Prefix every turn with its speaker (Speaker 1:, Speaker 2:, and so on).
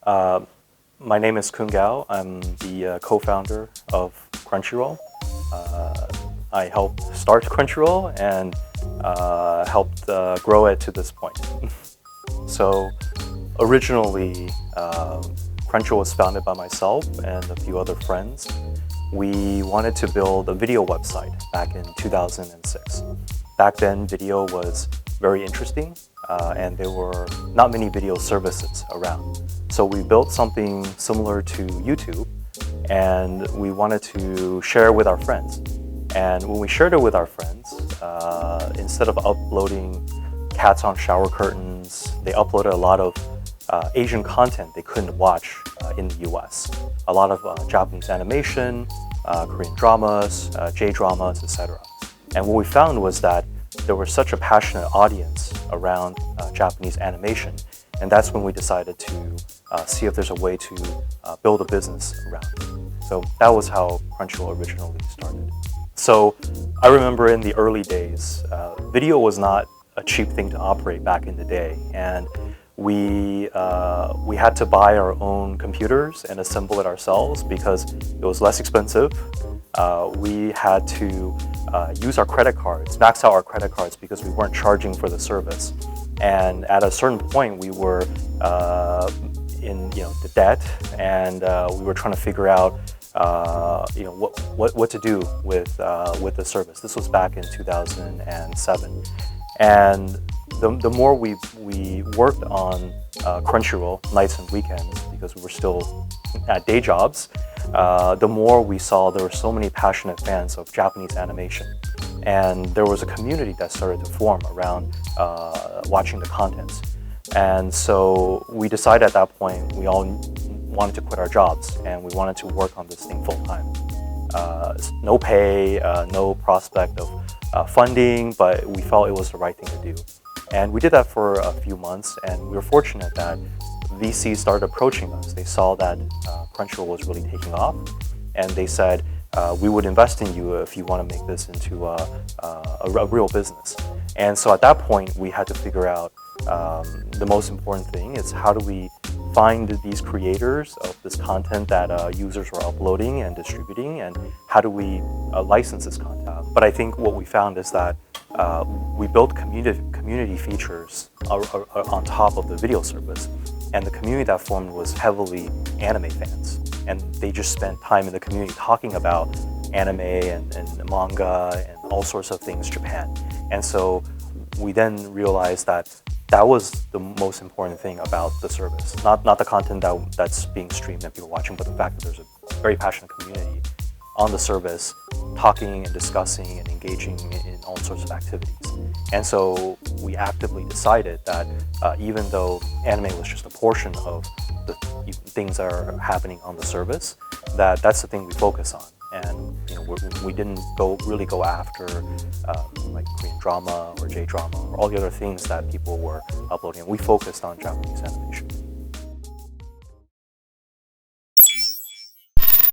Speaker 1: Uh, my name is Kun Gao. I'm the co-founder of Crunchyroll. I helped start Crunchyroll and helped grow it to this point. So originally, Crunchyroll was founded by myself and a few other friends. We wanted to build a video website back in 2006. Back then, video was very interesting, and there were not many video services around. So we built something similar to YouTube, and we wanted to share with our friends. And when we shared it with our friends, instead of uploading cats on shower curtains, they uploaded a lot of Asian content they couldn't watch in the US. A lot of Japanese animation, Korean dramas, J-dramas, etc. And what we found was that there was such a passionate audience around Japanese animation, and that's when we decided to see if there's a way to build a business around it. So that was how Crunchyroll originally started. So I remember in the early days, video was not a cheap thing to operate back in the day, and we had to buy our own computers and assemble it ourselves because it was less expensive. We had to use our credit cards, max out our credit cards because we weren't charging for the service. And at a certain point, we were in the debt, and we were trying to figure out what to do with the service. This was back in 2007, and the more we worked on Crunchyroll nights and weekends, because we were still at day jobs, the more we saw there were so many passionate fans of Japanese animation. And there was a community that started to form around watching the contents. And so we decided at that point we all wanted to quit our jobs and we wanted to work on this thing full time. No pay, no prospect of funding, but we felt it was the right thing to do. And we did that for a few months, and we were fortunate that VCs started approaching us. They saw that Crunchyroll was really taking off, and they said, we would invest in you if you want to make this into a real business. And so at that point, we had to figure out the most important thing is how do we find these creators of this content that users were uploading and distributing, and how do we license this content? But I think what we found is that we built community features on top of the video service, and the community that formed was heavily anime fans, and they just spent time in the community talking about anime and manga and all sorts of things Japan. And so we then realized that that was the most important thing about the service, not the content that's being streamed and people watching, but the fact that there's a very passionate community on the service talking and discussing and engaging in all sorts of activities. And so we actively decided that even though anime was just a portion of the things that are happening on the service, that's the thing we focus on. And we didn't really go after like Korean drama or J-drama or all the other things that people were uploading. We focused on Japanese anime.